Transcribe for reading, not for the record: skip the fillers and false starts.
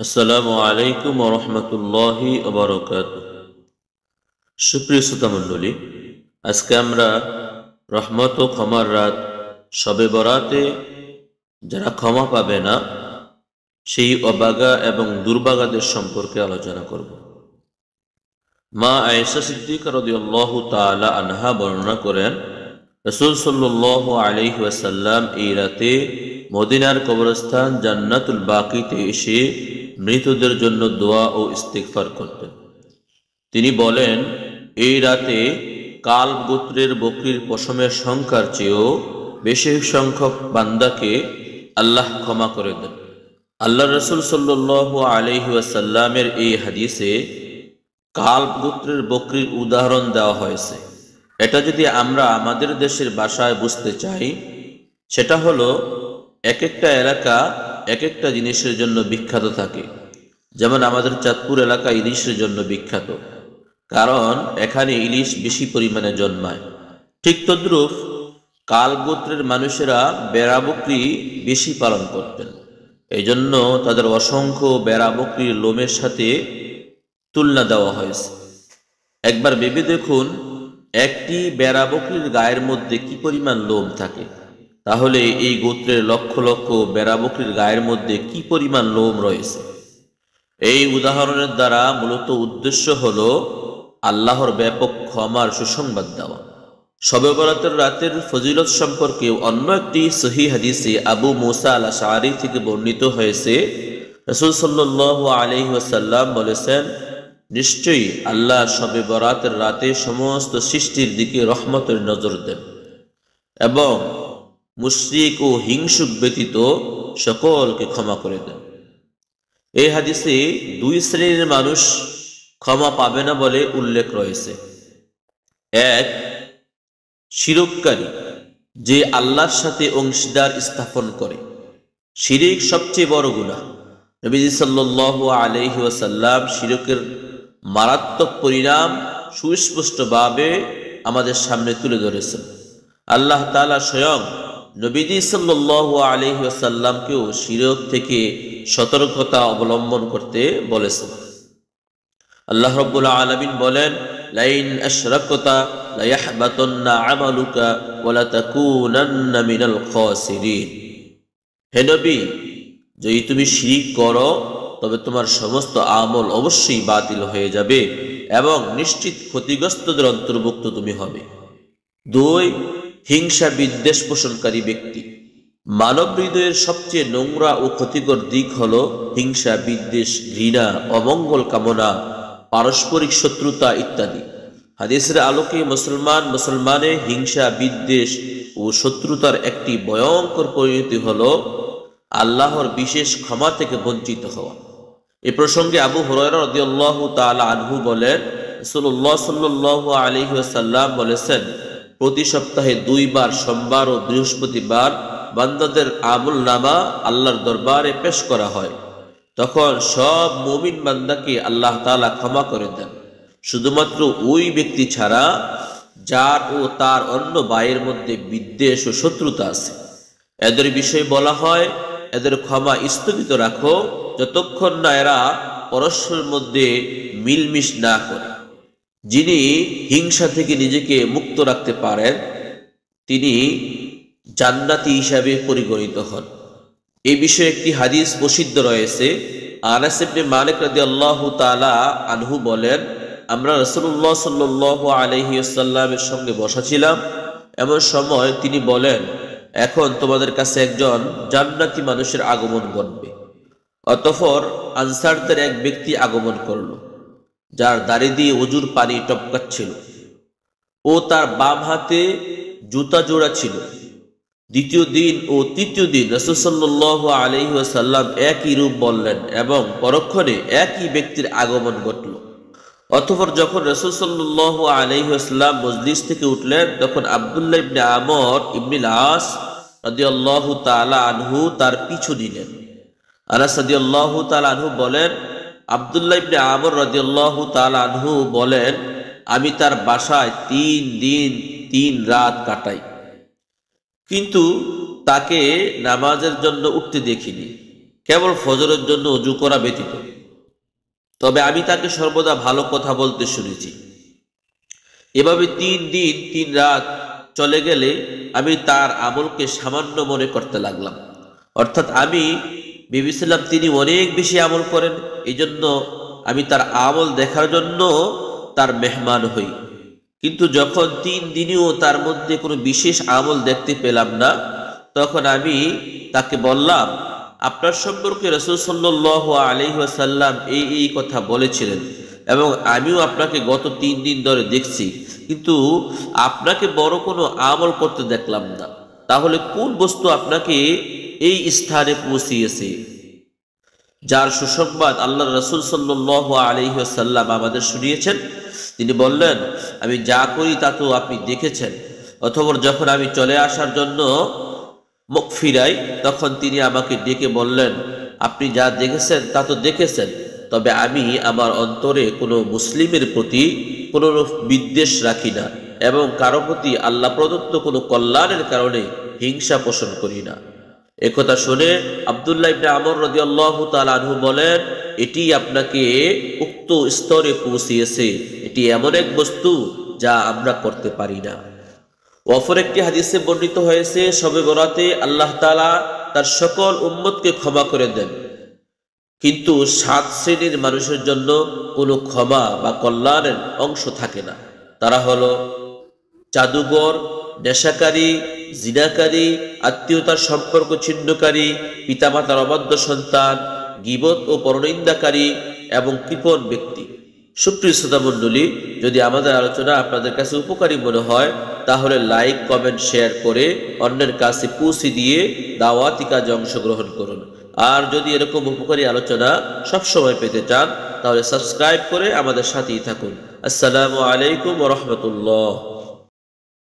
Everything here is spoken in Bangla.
আসসালামু আলাইকুম ওয়া রাহমাতুল্লাহি ওয়া বারাকাতুহু। সুপ্রিয় শ্রোতা মণ্ডলী, আজকে আমরা রহমত ও ক্ষমার রাত শবে বরাতে যারা ক্ষমা পাবে না সেই অবাগা এবং দুর্ভাগাদের সম্পর্কে আলোচনা করব। মা আয়েশা সিদ্দিকা রাদিয়াল্লাহু তাআলা আনহা বর্ণনা করেন, রাসূল সাল্লাল্লাহু আলাইহি ওয়াসাল্লাম এই রাতে মদিনার কবরস্থান জান্নাতুল বাকিতে এসে মৃতদের জন্য দোয়া ও ইস্তিগফার করতেন। তিনি বলেন, এই রাতে কালব গোত্রের বকরির পশমের সংখ্যার চেয়েও বেশি সংখ্যক বান্দাকে আল্লাহ ক্ষমা করে দেন। আল্লাহ রাসূল সাল্লাল্লাহু আলাইহি ওয়াসাল্লামের এই হাদিসে কালব গোত্রের বকরির উদাহরণ দেওয়া হয়েছে। এটা যদি আমরা আমাদের দেশের ভাষায় বুঝতে চাই, সেটা হলো এক একটা এলাকা এক একটা জিনিসের জন্য বিখ্যাত থাকে। যেমন আমাদের চাঁদপুর এলাকা ইলিশের জন্য বিখ্যাত, কারণ এখানে ইলিশ বেশি পরিমাণে জন্মায়। ঠিক তদ্রূপ কালব গোত্রের মানুষেরা বেড়া বকরি বেশি পালন করতেন। এই জন্য তাদের অসংখ্য বেড়া বকরির লোমের সাথে তুলনা দেওয়া হয়েছে। একবার ভেবে দেখুন, একটি বেড়া বকরির গায়ের মধ্যে কি পরিমাণ লোম থাকে, তাহলে এই গোত্রের লক্ষ লক্ষ বেড়া বকরির গায়ের মধ্যে কি পরিমাণ লোম রয়েছে। এই উদাহরণের দ্বারা মূলত উদ্দেশ্য হলো আল্লাহর ব্যাপক ক্ষমার সুসংবাদ দেওয়া। শবে বরাতের রাতের ফজিলত সম্পর্কে অন্য একটি সহিহ হাদিসে আবু মুসা আল-আশআরী থেকে বর্ণিত হয়েছে, রাসূল সাল্লাল্লাহু আলাইহি ওয়াসাল্লাম বলেছেন, নিশ্চয়ই আল্লাহ শবে বরাতের রাতে সমস্ত সৃষ্টির দিকে রহমতের নজর দেন এবং মুশরিক ও হিংসুক ব্যতীত সকলকে ক্ষমা করে দেন। এই হাদিসে দুই শ্রেণীর মানুষ ক্ষমা পাবে না বলে উল্লেখ রয়েছে। এক, শিরককারী, যে আল্লাহর সাথে অংশীদার স্থাপন করে। শিরিক সবচেয়ে বড় গুনাহ। নবী সাল্লাল্লাহু আলাইহি ওয়াসাল্লাম শিরকের মারাত্মক পরিণাম সুস্পষ্টভাবে আমাদের সামনে তুলে ধরেছেন। আল্লাহ তাআলা স্বয়ং নবীজি সাল্লাল্লাহু আলাইহি ওয়াসাল্লামকেও শিরক থেকে সতর্কতা অবলম্বন করতে বলেছেন। আল্লাহ রাব্বুল আলামিন বলেন, লাইন আশরাকতা লায়াহবাতান্না আমালুকা ওয়া লাতাকুনান্না মিনাল খাসিরিন। হে নবী, যদি তুমি শিরক করো তবে তোমার সমস্ত আমল অবশ্যই বাতিল হয়ে যাবে এবং নিশ্চিত ক্ষতিগ্রস্তদের অন্তর্ভুক্ত তুমি হবে। দুই, হিংসা বিদ্বেষ পোষণকারী ব্যক্তি। মানব হৃদয়ের সবচেয়ে নোংরা ও ক্ষতিকর দিক হল হিংসা বিদ্বেষ, ঘৃণা, অমঙ্গল কামনা, পারস্পরিক শত্রুতা ইত্যাদি। হাদিসের আলোকে মুসলমানের হিংসা বিদ্বেষ ও শত্রুতার একটি ভয়ঙ্কর পরিণতি হল আল্লাহর বিশেষ ক্ষমা থেকে বঞ্চিত হওয়া। এ প্রসঙ্গে আবু হুরায়রা রাদিয়াল্লাহু তাআলা আনহু বলেন, রাসূলুল্লাহ সাল্লাল্লাহু আলাইহি ওয়াসাল্লাম বলেছেন, প্রতি সপ্তাহে 2 বার সোমবার ও বৃহস্পতিবার বান্দাদের আমলনামা আল্লাহর দরবারে পেশ করা হয়। তখন সব মুমিন বান্দাকে আল্লাহ তাআলা ক্ষমা করে দেন, শুধুমাত্র ওই ব্যক্তি ছাড়া যার ও তার অন্য ভাইয়ের মধ্যে বিদ্বেষ ও শত্রুতা আছে। এদের বিষয়ে বলা হয়, এদের ক্ষমা স্থগিত রাখো যতক্ষণ না এরা পরস্পরের মধ্যে মিলমিশ না করে। যিনি হিংসা থেকে নিজেকে মুক্ত রাখতে পারেন তিনি জান্নাতি হিসাবে পরিগণিত হন। এই বিষয়ে একটি হাদিস প্রসিদ্ধ রয়েছে। আনাস ইবনে মালিক রাদিয়াল্লাহু তাআলা আনহু বলেন, আমরা রাসূলুল্লাহ সাল্লাল্লাহু আলাইহি ওয়াসাল্লামের সঙ্গে বসা ছিলাম। এমন সময় তিনি বলেন, এখন তোমাদের কাছে একজন জান্নাতি মানুষের আগমন ঘটবে। অতঃপর আনসারদের এক ব্যক্তি আগমন করল, যার দাড়ি দিয়ে ওযুর পানি টপকাচ্ছিল ও তার বাম হাতে জুতা জোড়া ছিল। দ্বিতীয় দিন ও তৃতীয় দিন রাসূল সাল্লাল্লাহু আলাইহি ওয়াসাল্লাম একই রূপ বললেন এবং পরক্ষণে একই ব্যক্তির আগমন ঘটল। অতঃপর যখন রাসূল সাল্লাল্লাহু আলাইহি ওয়াসাল্লাম মজলিস থেকে উঠলেন, তখন আব্দুল্লাহ ইবনে আমর ইবনে আস রাদিয়াল্লাহু তাআলা আনহু তার পিছু নিলেন। আনাস রাদিয়াল্লাহু তাআলা আনহু বলেন, আব্দুল্লাহ ইবনে আমর রাদিয়াল্লাহু তাআলা আনহু বলেন, আমি তার বাসায় 3 দিন 3 রাত কাটাই, কিন্তু তাকে নামাজের জন্য উঠতে দেখিনি। কেবল ফজরের জন্য ওযু করা ব্যতীত। তবে আমি তাকে সর্বদা ভালো কথা বলতে শুনেছি। এভাবে 3 দিন 3 রাত চলে গেলে আমি তার আমলকে সামান্য মনে করতে লাগলাম। অর্থাৎ আমি ভেবেছিলাম তিনি অনেক বেশি আমল করেন, এই জন্য আমি তার আমল দেখার জন্য তার মেহমান হই। কিন্তু যখন 3 দিনেও তার মধ্যে কোনো বিশেষ আমল দেখতে পেলাম না, তখন আমি তাকে বললাম, আপনার সম্পর্কে রাসূল সাল্লাল্লাহু আলাইহি ওয়াসাল্লাম এই কথা বলেছিলেন এবং আমিও আপনাকে গত 3 দিন ধরে দেখছি, কিন্তু আপনাকে বড় কোনো আমল করতে দেখলাম না। তাহলে কোন বস্তু আপনাকে এই স্থানে পৌঁছিয়েছে? যার সুসংবাদ আল্লাহ রাসূল সাল্লাল্লাহু আলাইহি ওয়াসাল্লাম আমাদের শুনিয়েছেন। তিনি বললেন, আমি যা করি তা তো আপনি দেখেছেন। অতঃপর যখন আমি চলে আসার জন্য মুখ ফিরাই, তখন তিনি আমাকে ডেকে বললেন, আপনি যা দেখেছেন তা তো দেখেছেন, তবে আমি আমার অন্তরে কোনো মুসলিমের প্রতি কোনো বিদ্বেষ রাখি না এবং কারো প্রতি আল্লাহ প্রদত্ত কোনো কল্যাণের কারণে হিংসা পোষণ করি না। একথা শুনে আব্দুল্লাহ ইবনে আমর রাদিয়াল্লাহু তাআলা আনহু বলেন, এটি আপনাকে উক্ত স্তরে পৌঁছিয়েছে। এটি এমন এক বস্তু যা আমরা করতে পারি না। অপর একটি হাদিসে বর্ণিত হয়েছে, শবে বরাতে আল্লাহ তাআলা তার সকল উম্মতকে ক্ষমা করে দেন, কিন্তু 7 শ্রেণীর মানুষের জন্য কোনো ক্ষমা বা কল্যাণের অংশ থাকে না। তারা হলো জাদুঘর, নেশাকারী, জিনাকারী, আত্মীয়তার সম্পর্ক ছিন্নকারী, পিতামাতার অবাধ্য সন্তান, গীবত ও পরনিন্দাকারী এবং কৃপণ ব্যক্তি। সুপ্রিয় শ্রোতা মণ্ডলী, যদি আমাদের আলোচনা আপনাদের কাছে উপকারী মনে হয় তাহলে লাইক, কমেন্ট, শেয়ার করে অন্যের কাছে পৌঁছে দিয়ে দাওয়াতি কাজে অংশগ্রহণ করুন। আর যদি এরকম উপকারী আলোচনা সবসময় পেতে চান তাহলে সাবস্ক্রাইব করে আমাদের সাথেই থাকুন। আসসালামু আলাইকুম ওয়া রাহমাতুল্লাহ।